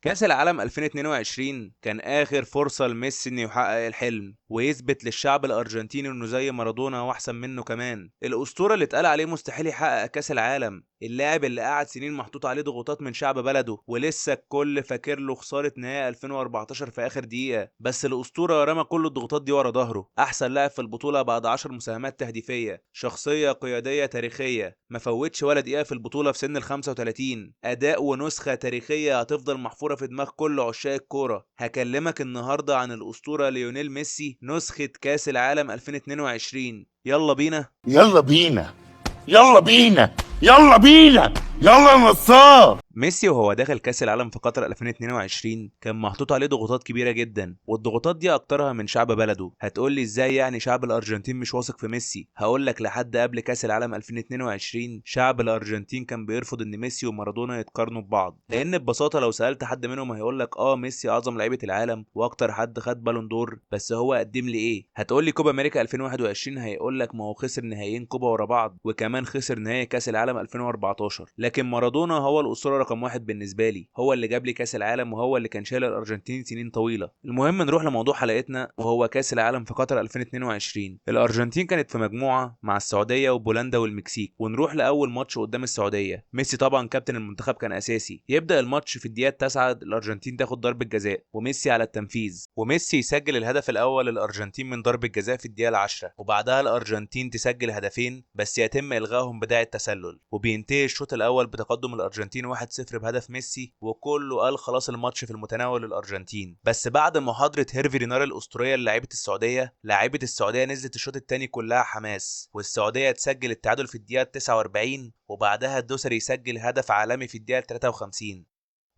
كأس العالم 2022 كان آخر فرصة لميسي إنه يحقق الحلم ويثبت للشعب الأرجنتيني إنه زي مارادونا وأحسن منه كمان. الأسطورة اللي اتقال عليه مستحيل يحقق كأس العالم، اللاعب اللي قعد سنين محطوط عليه ضغوطات من شعب بلده ولسه الكل فاكر له خسارة نهائي 2014 في آخر دقيقة، بس الأسطورة رمى كل الضغوطات دي ورا ظهره. أحسن لاعب في البطولة بعد 10 مساهمات تهديفية، شخصية قيادية تاريخية، ما فوتش ولا دقيقة في البطولة في سن ال 35، أداء ونسخة تاريخية هتفضل محفورة في دماغ كل عشاق الكورة. هكلمك النهاردة عن الأسطورة ليونيل ميسي نسخة كأس العالم 2022. يلا بينا. يلا بينا. يلا بينا. يلا بينا. يلا يا نصار. ميسي وهو داخل كأس العالم في قطر 2022 كان محطوط عليه ضغوطات كبيرة جدا، والضغوطات دي أكترها من شعب بلده. هتقولي ازاي يعني شعب الأرجنتين مش واثق في ميسي؟ هقولك لحد قبل كأس العالم 2022 شعب الأرجنتين كان بيرفض إن ميسي ومارادونا يتقارنوا ببعض، لأن ببساطة لو سألت حد منهم هيقولك ميسي أعظم لعيبة العالم وأكتر حد خد بالون دور، بس هو قدم لي إيه؟ هتقولي كوبا أمريكا 2021، هيقولك ما هو خسر نهائيين كوبا ورا بعض وكمان خسر نهائي كأس العالم 2014. لكن مارادونا هو الأسطورة رقم واحد بالنسبه لي، هو اللي جاب لي كاس العالم وهو اللي كان شايل الارجنتين سنين طويله. المهم نروح لموضوع حلقتنا وهو كاس العالم في قطر 2022. الارجنتين كانت في مجموعه مع السعوديه وبولندا والمكسيك، ونروح لاول ماتش قدام السعوديه. ميسي طبعا كابتن المنتخب كان اساسي. يبدا الماتش في الدقيقه 9، الارجنتين تاخد ضربه جزاء وميسي على التنفيذ، وميسي يسجل الهدف الاول للارجنتين من ضربه جزاء في الدقيقه 10، وبعدها الارجنتين تسجل هدفين بس يتم الغائهم بداعي التسلل، وبينتهي الشوط الاول بتقدم الارجنتين 1-0 بهدف ميسي، وكله قال خلاص الماتش في المتناول للارجنتين. بس بعد محاضره هيرفي رينار الاسطوريه للاعيبه السعوديه، لاعيبه السعوديه نزلت الشوط الثاني كلها حماس، والسعوديه تسجل التعادل في الدقيقه 49، وبعدها الدوسري يسجل هدف عالمي في الدقيقه 53،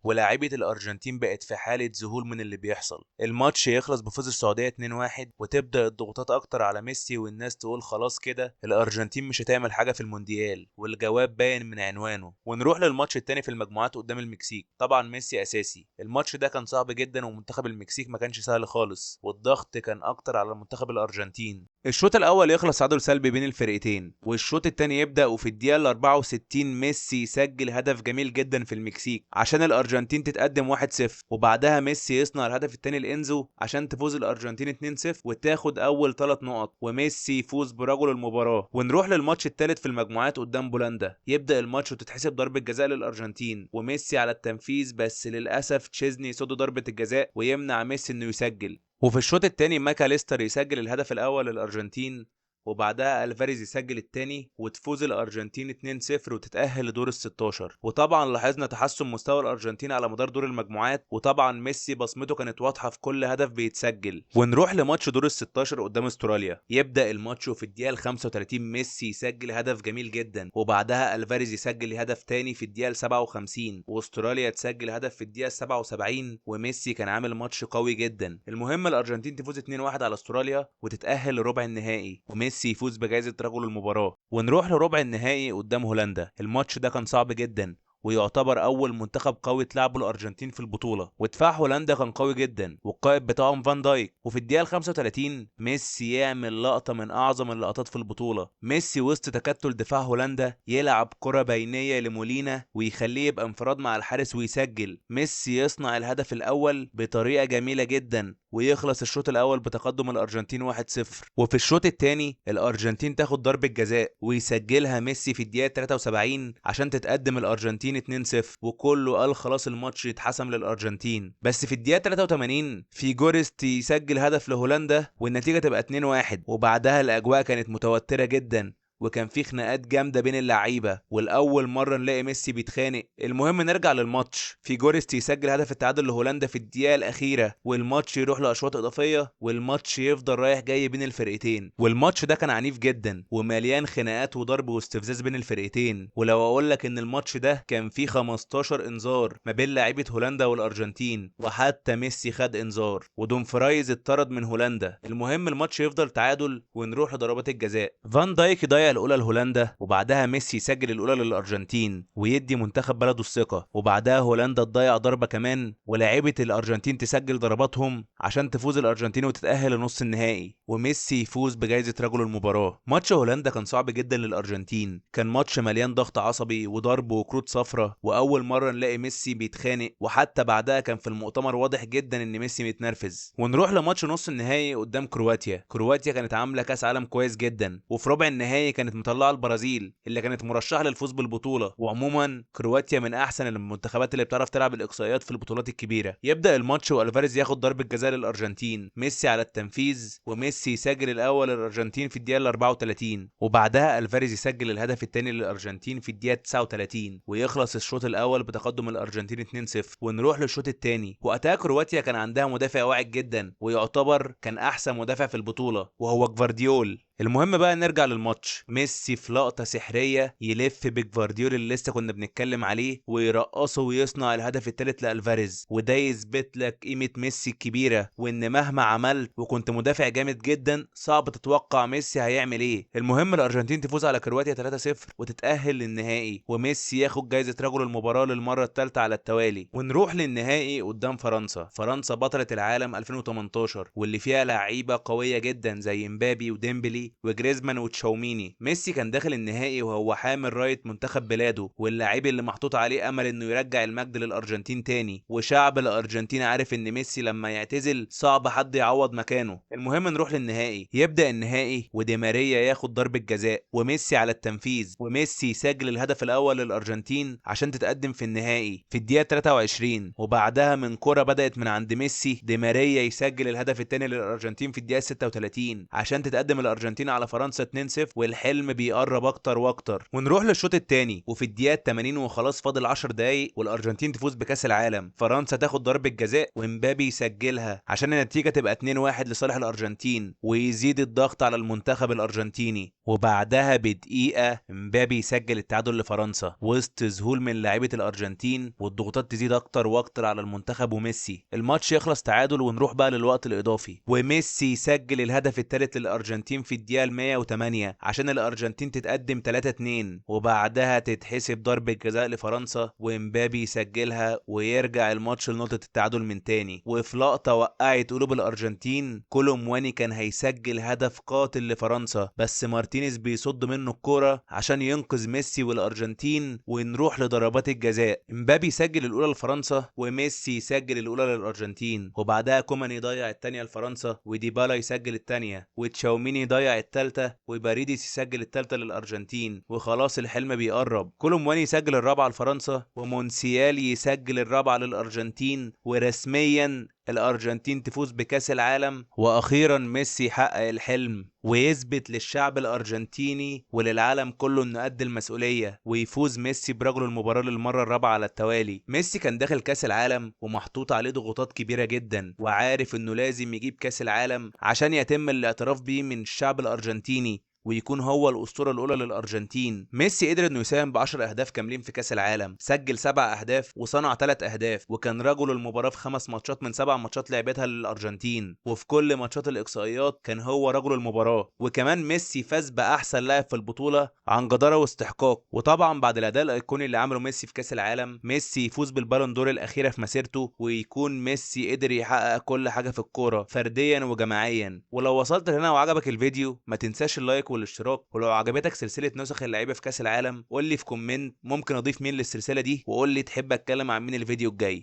ولاعيبه الارجنتين بقت في حاله ذهول من اللي بيحصل. الماتش يخلص بفوز السعوديه 2-1، وتبدا الضغوطات اكتر على ميسي، والناس تقول خلاص كده الارجنتين مش هتعمل حاجه في المونديال، والجواب باين من عنوانه. ونروح للماتش التاني في المجموعات قدام المكسيك. طبعا ميسي اساسي. الماتش ده كان صعب جدا، ومنتخب المكسيك ما كانش سهل خالص، والضغط كان اكتر على منتخب الارجنتين. الشوط الاول يخلص تعادل سلبي بين الفرقتين، والشوط الثاني يبدا وفي الدقيقه 64 ميسي يسجل هدف جميل جدا في المكسيك عشان الارجنتين تتقدم 1-0، وبعدها ميسي يصنع الهدف الثاني لانزو عشان تفوز الارجنتين 2-0 وتاخد اول 3 نقط، وميسي يفوز برجل المباراه. ونروح للماتش الثالث في المجموعات قدام بولندا. يبدا الماتش وتتحسب ضربه جزاء للارجنتين وميسي على التنفيذ، بس للاسف تشيزني يصد ضربه الجزاء ويمنع ميسي انه يسجل. وفي الشوط الثاني ماكاليستر يسجل الهدف الاول للارجنتين، وبعدها الفاريز يسجل الثاني، وتفوز الارجنتين 2-0 وتتاهل لدور ال 16. وطبعا لاحظنا تحسن مستوى الارجنتين على مدار دور المجموعات، وطبعا ميسي بصمته كانت واضحه في كل هدف بيتسجل. ونروح لماتش دور ال 16 قدام استراليا. يبدا الماتش وفي الدقيقه 35 ميسي يسجل هدف جميل جدا، وبعدها الفاريز يسجل هدف ثاني في الدقيقه 57، واستراليا تسجل هدف في الدقيقه 77، وميسي كان عامل ماتش قوي جدا. المهم الارجنتين تفوز 2-1 على استراليا وتتاهل لربع النهائي، وميسي يفوز بجائزة رجل المباراة. ونروح لربع النهائي قدام هولندا. الماتش ده كان صعب جدا، ويعتبر اول منتخب قوي تلعبه الارجنتين في البطوله، ودفاع هولندا كان قوي جدا والقائد بتاعهم فان دايك. وفي الدقيقه 35 ميسي يعمل لقطه من اعظم اللقطات في البطوله. ميسي وسط تكتل دفاع هولندا يلعب كره بينيه لمولينا ويخليه يبقى انفراد مع الحارس ويسجل. ميسي يصنع الهدف الاول بطريقه جميله جدا، ويخلص الشوط الاول بتقدم الارجنتين 1-0. وفي الشوط الثاني الارجنتين تاخد ضربه جزاء ويسجلها ميسي في الدقيقه 73 عشان تتقدم الارجنتين 2-0، وكله قال خلاص الماتش يتحسم للارجنتين. بس في الدقيقه 83 فيجورست يسجل هدف لهولندا والنتيجه تبقى 2-1، وبعدها الاجواء كانت متوتره جدا وكان في خناقات جامده بين اللعيبه، والاول مره نلاقي ميسي بيتخانق. المهم نرجع للماتش. في جوريست يسجل هدف التعادل لهولندا في الدقيقه الاخيره، والماتش يروح لاشواط اضافيه، والماتش يفضل رايح جاي بين الفرقتين. والماتش ده كان عنيف جدا ومليان خناقات وضرب واستفزاز بين الفرقتين. ولو اقول لك ان الماتش ده كان فيه 15 انذار ما بين لاعيبه هولندا والارجنتين، وحتى ميسي خد انذار، ودومفرايز اتطرد من هولندا. المهم الماتش يفضل تعادل ونروح لضربات الجزاء. فان دايك يضيع يضيع الاولى لهولندا، وبعدها ميسي يسجل الاولى للارجنتين ويدي منتخب بلده الثقه، وبعدها هولندا تضيع ضربه كمان ولاعيبه الارجنتين تسجل ضرباتهم عشان تفوز الارجنتين وتتاهل لنص النهائي، وميسي يفوز بجائزه رجل المباراه. ماتش هولندا كان صعب جدا للارجنتين، كان ماتش مليان ضغط عصبي وضرب وكروت صفرة، واول مره نلاقي ميسي بيتخانق، وحتى بعدها كان في المؤتمر واضح جدا ان ميسي متنرفز. ونروح لماتش نص النهائي قدام كرواتيا. كرواتيا كانت عامله كاس عالم كويس جدا، وفي ربع النهائي كانت مطلعه البرازيل اللي كانت مرشحه للفوز بالبطوله. وعموما كرواتيا من احسن المنتخبات اللي بتعرف تلعب الاقصائيات في البطولات الكبيره. يبدا الماتش والفاريز ياخد ضربه جزاء للارجنتين، ميسي على التنفيذ، وميسي يسجل الاول للارجنتين في الدقيقه 34، وبعدها الفاريز يسجل الهدف الثاني للارجنتين في الدقيقه 39، ويخلص الشوط الاول بتقدم الارجنتين 2-0. ونروح للشوط الثاني، وقتها كرواتيا كان عندها مدافع واعد جدا ويعتبر كان احسن مدافع في البطوله وهو جفارديول. المهم بقى نرجع للماتش، ميسي في لقطة سحرية يلف بجفارديول اللي لسه كنا بنتكلم عليه ويرقصه ويصنع الهدف الثالث لألفاريز، وده يثبت لك قيمة ميسي الكبيرة، وان مهما عملت وكنت مدافع جامد جدا صعب تتوقع ميسي هيعمل ايه. المهم الارجنتين تفوز على كرواتيا 3-0 وتتأهل للنهائي، وميسي ياخد جايزة رجل المباراة للمرة الثالثة على التوالي. ونروح للنهائي قدام فرنسا. فرنسا بطلة العالم 2018 واللي فيها لعيبة قوية جدا زي امبابي وديمبلي وجريزمان وتشاوميني. ميسي كان داخل النهائي وهو حامل راية منتخب بلاده، واللاعب اللي محطوط عليه امل انه يرجع المجد للارجنتين تاني، وشعب الارجنتين عارف ان ميسي لما يعتزل صعب حد يعوض مكانه. المهم نروح للنهائي. يبدا النهائي ودي ماريا ياخد ضربة جزاء وميسي على التنفيذ، وميسي يسجل الهدف الاول للارجنتين عشان تتقدم في النهائي في الدقيقة 23، وبعدها من كرة بدأت من عند ميسي دي ماريا يسجل الهدف الثاني للارجنتين في الدقيقة 36 عشان تتقدم الارجنتين على فرنسا 2-0، والحلم بيقرب اكتر واكتر. ونروح للشوط الثاني وفي الدقيقه 80 وخلاص فاضل 10 دقايق والارجنتين تفوز بكاس العالم. فرنسا تاخد ضربه جزاء ومبابي يسجلها عشان النتيجه تبقى 2-1 لصالح الارجنتين، ويزيد الضغط على المنتخب الارجنتيني. وبعدها بدقيقه مبابي يسجل التعادل لفرنسا وسط ذهول من لاعيبه الارجنتين، والضغوطات تزيد اكتر واكتر على المنتخب وميسي. الماتش يخلص تعادل، ونروح بقى للوقت الاضافي وميسي يسجل الهدف الثالث للارجنتين في الدقيقه 108 عشان الارجنتين تتقدم 3-2، وبعدها تتحسب ضربة جزاء لفرنسا ومبابي يسجلها ويرجع الماتش لنقطة التعادل من تاني. وفي لقطة وقعت قلوب الارجنتين كولومواني كان هيسجل هدف قاتل لفرنسا، بس مارتينيز بيصد منه الكرة عشان ينقذ ميسي والارجنتين. ونروح لضربات الجزاء، مبابي يسجل الاولى لفرنسا وميسي يسجل الاولى للارجنتين، وبعدها كومان يضيع الثانية لفرنسا وديبالا يسجل الثانية وتشاوميني يضيع الثالثة وباريديس يسجل الثالثة للارجنتين، وخلاص الحلم بيقرب. كولومواني يسجل الرابعة لفرنسا ومونسيال يسجل الرابعة للارجنتين، ورسميا الارجنتين تفوز بكاس العالم. واخيرا ميسي يحقق الحلم ويثبت للشعب الارجنتيني وللعالم كله انه قد المسؤوليه، ويفوز ميسي برجل المباراه للمره الرابعه على التوالي. ميسي كان داخل كاس العالم ومحطوط عليه ضغوطات كبيره جدا، وعارف انه لازم يجيب كاس العالم عشان يتم الاعتراف بيه من الشعب الارجنتيني ويكون هو الأسطورة الأولى للأرجنتين. ميسي قدر إنه يساهم ب10 أهداف كاملين في كأس العالم، سجل 7 أهداف وصنع 3 أهداف، وكان رجل المباراة في 5 ماتشات من 7 ماتشات لعبتها للأرجنتين، وفي كل ماتشات الإقصائيات كان هو رجل المباراة. وكمان ميسي فاز بأحسن لاعب في البطولة عن جدارة واستحقاق. وطبعا بعد الأداء الأيقوني اللي عمله ميسي في كأس العالم، ميسي يفوز بالبالون دور الأخيرة في مسيرته، ويكون ميسي قدر يحقق كل حاجة في الكورة فرديا وجماعيا. ولو وصلت هنا وعجبك الفيديو ما تنساش اللايك والاشتراك، ولو عجبتك سلسلة نسخ اللعيبة في كأس العالم قول لي في كومنت ممكن اضيف مين للسلسلة دي، وقول لي تحب اتكلم عن مين الفيديو الجاي.